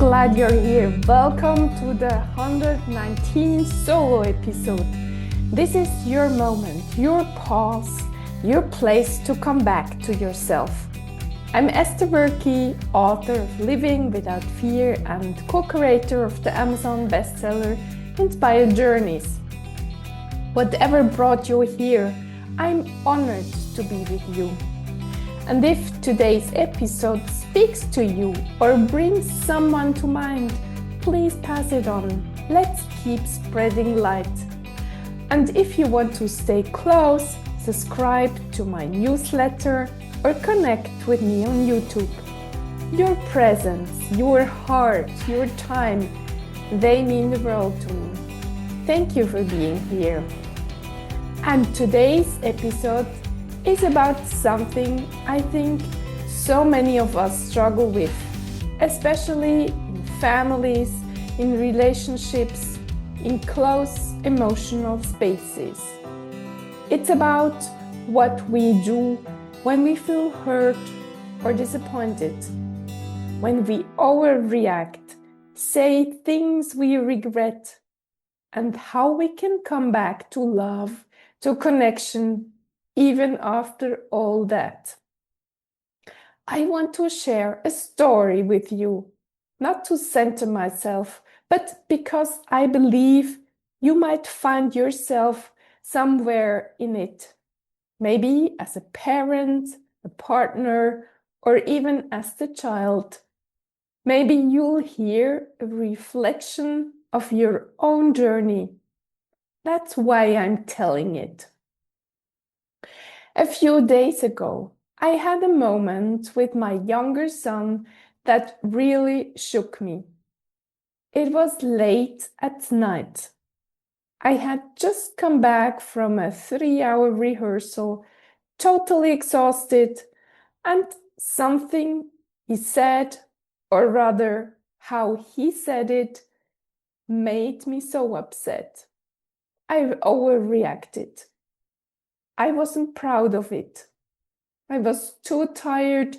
glad you're here. Welcome to the 119th solo episode. This is your moment, your pause, your place to come back to yourself. I'm Esther Buerki, author of Living Without Fear and co-creator of the Amazon bestseller Inspire Journeys. Whatever brought you here, I'm honored to be with you. And if today's episode speaks to you or brings someone to mind, please pass it on. Let's keep spreading light. And if you want to stay close, subscribe to my newsletter or connect with me on YouTube. Your presence, your heart, your time, they mean the world to me. Thank you for being here. And today's episode is about something I think so many of us struggle with, especially in families, in relationships, in close emotional spaces. It's about what we do when we feel hurt or disappointed, when we overreact, say things we regret, and how we can come back to love, to connection, even after all that. I want to share a story with you, not to center myself, but because I believe you might find yourself somewhere in it. Maybe as a parent, a partner, or even as the child. Maybe you'll hear a reflection of your own journey. That's why I'm telling it. A few days ago, I had a moment with my younger son that really shook me. It was late at night. I had just come back from a 3-hour rehearsal, totally exhausted, and something he said, or rather how he said it, made me so upset. I overreacted. I wasn't proud of it. I was too tired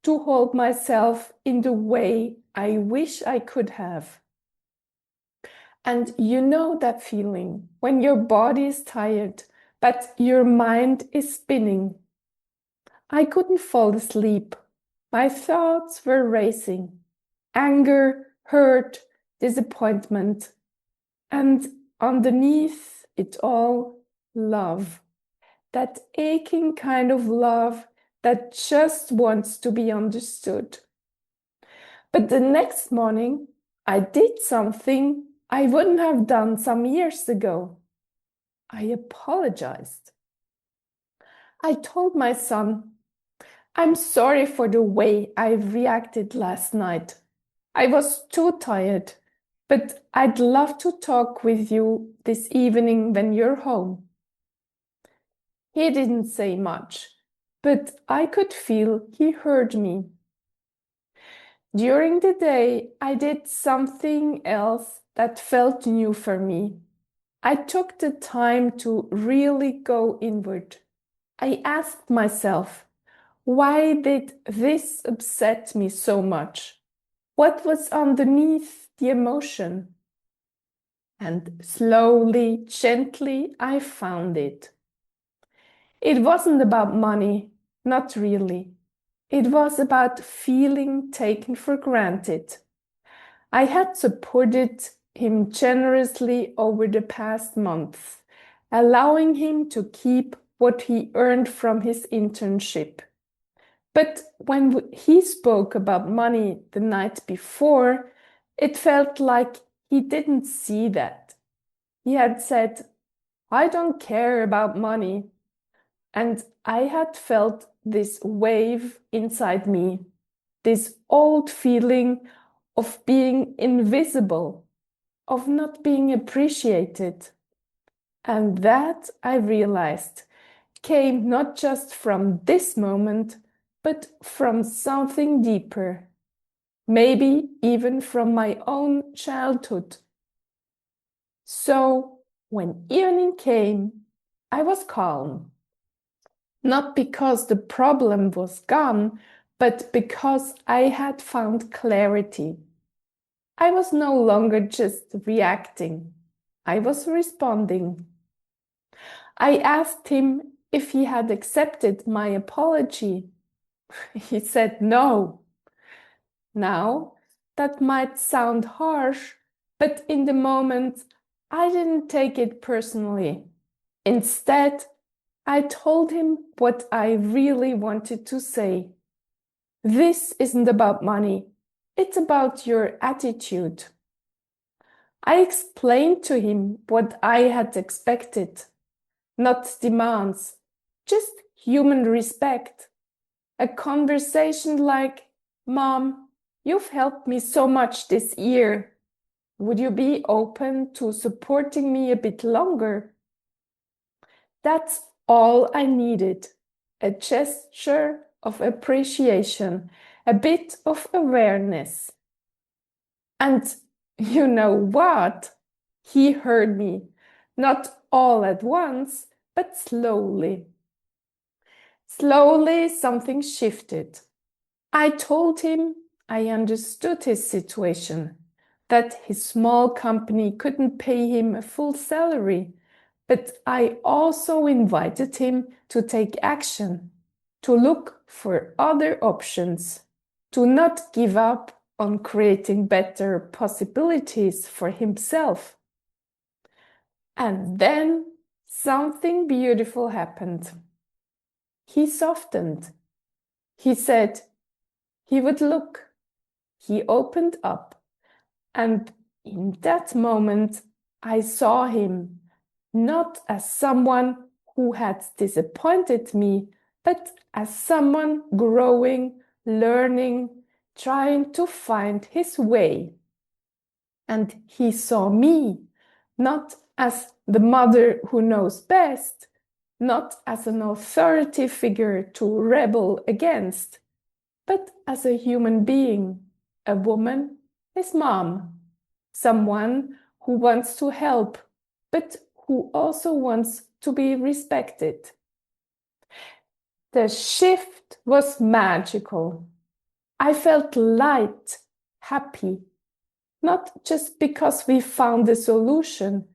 to hold myself in the way I wish I could have. And you know that feeling when your body is tired, but your mind is spinning. I couldn't fall asleep. My thoughts were racing. Anger, hurt, disappointment. And underneath it all, love. That aching kind of love that just wants to be understood. But the next morning, I did something I wouldn't have done some years ago. I apologized. I told my son, I'm sorry for the way I reacted last night. I was too tired, but I'd love to talk with you this evening when you're home. He didn't say much, but I could feel he heard me. During the day, I did something else that felt new for me. I took the time to really go inward. I asked myself, why did this upset me so much? What was underneath the emotion? And slowly, gently, I found it. It wasn't about money, not really. It was about feeling taken for granted. I had supported him generously over the past months, allowing him to keep what he earned from his internship. But when he spoke about money the night before, it felt like he didn't see that. He had said, I don't care about money. And I had felt this wave inside me, this old feeling of being invisible, of not being appreciated. And that, I realized, came not just from this moment, but from something deeper, maybe even from my own childhood. So, when evening came, I was calm. Not because the problem was gone, but because I had found clarity. I was no longer just reacting. I was responding. I asked him if he had accepted my apology. He said no. Now, that might sound harsh, but in the moment, I didn't take it personally. Instead, I told him what I really wanted to say. This isn't about money. It's about your attitude. I explained to him what I had expected, not demands, just human respect. A conversation like, Mom, you've helped me so much this year. Would you be open to supporting me a bit longer? That's all I needed. A gesture of appreciation, a bit of awareness. And you know what? He heard me, not all at once, but slowly. Slowly, something shifted. I told him I understood his situation, that his small company couldn't pay him a full salary, but I also invited him to take action, to look for other options, to not give up on creating better possibilities for himself. And then something beautiful happened. He softened. He said he would look. He opened up. And in that moment, I saw him not as someone who had disappointed me, but as someone growing, learning, trying to find his way. And he saw me not as the mother who knows best, not as an authority figure to rebel against, but as a human being, a woman, his mom, someone who wants to help, but who also wants to be respected. The shift was magical. I felt light, happy, not just because we found a solution,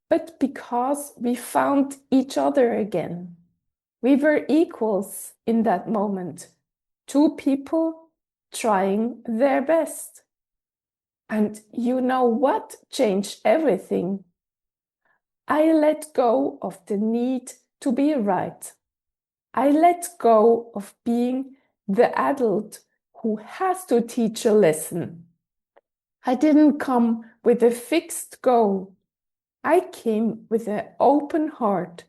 but because we found each other again. We were equals in that moment, two people trying their best. And you know what changed everything? I let go of the need to be right. I let go of being the adult who has to teach a lesson. I didn't come with a fixed goal. I came with an open heart.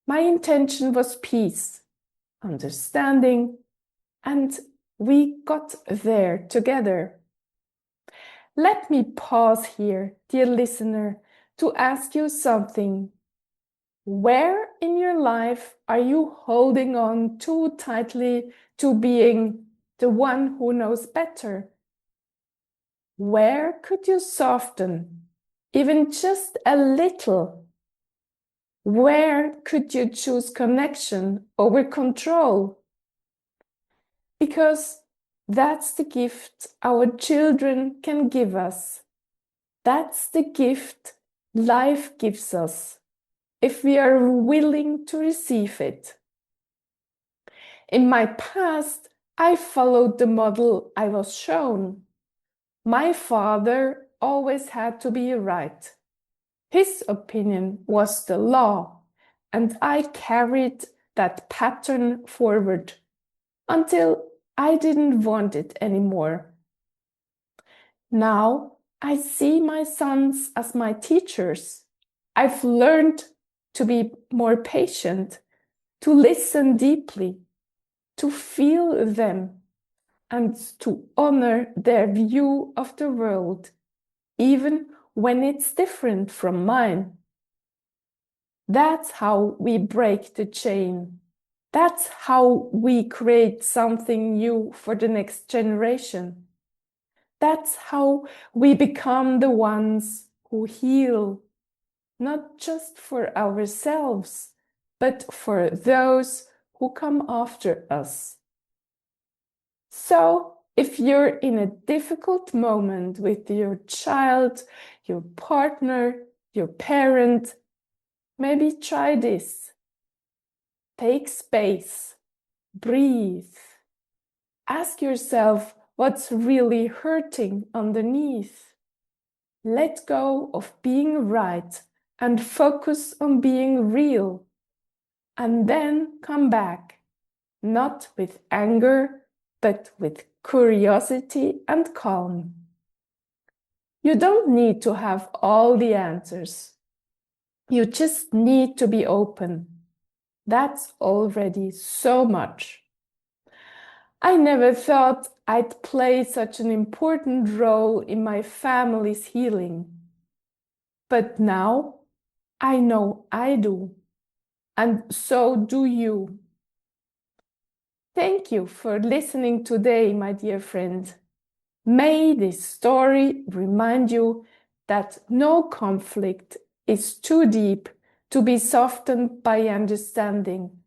My intention was peace, understanding, and we got there together. Let me pause here, dear listener, to ask you something. Where in your life are you holding on too tightly to being the one who knows better? Where could you soften, even just a little? Where could you choose connection over control? Because that's the gift our children can give us. That's the gift life gives us, if we are willing to receive it. In my past, I followed the model I was shown. My father always had to be right. His opinion was the law, and I carried that pattern forward until I didn't want it anymore. Now I see my sons as my teachers. I've learned to be more patient, to listen deeply, to feel them, and to honor their view of the world, even when it's different from mine. That's how we break the chain. That's how we create something new for the next generation. That's how we become the ones who heal, not just for ourselves, but for those who come after us. So, If you're in a difficult moment with your child, your partner, your parent, maybe try this. Take space, breathe. Ask yourself what's really hurting underneath. Let go of being right and focus on being real. And then come back, not with anger, but with curiosity and calm. You don't need to have all the answers. You just need to be open. That's already so much. I never thought I'd play such an important role in my family's healing. But now I know I do, and so do you. Thank you for listening today, my dear friend. May this story remind you that no conflict is too deep to be softened by understanding,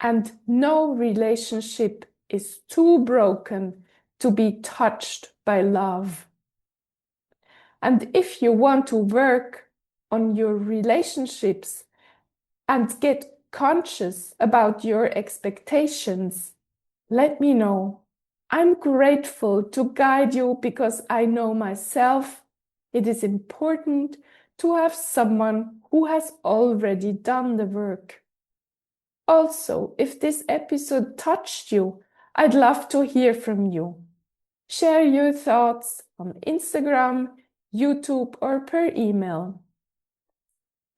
and no relationship is too broken to be touched by love. And if you want to work on your relationships and get conscious about your expectations, let me know. I'm grateful to guide you because I know myself it is important to have someone who has already done the work. Also, if this episode touched you, I'd love to hear from you. Share your thoughts on Instagram, YouTube, or per email.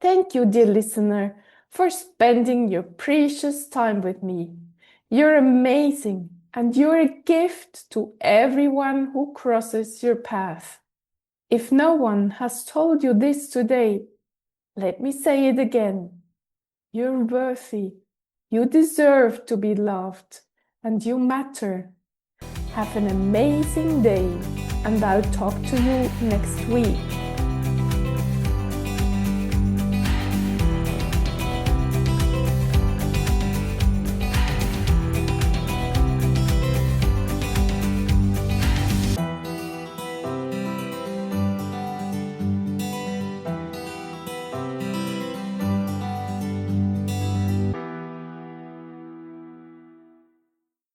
Thank you, dear listener, for spending your precious time with me. You're amazing, and you're a gift to everyone who crosses your path. If no one has told you this today, let me say it again. You're worthy. You deserve to be loved, and you matter. Have an amazing day, and I'll talk to you next week.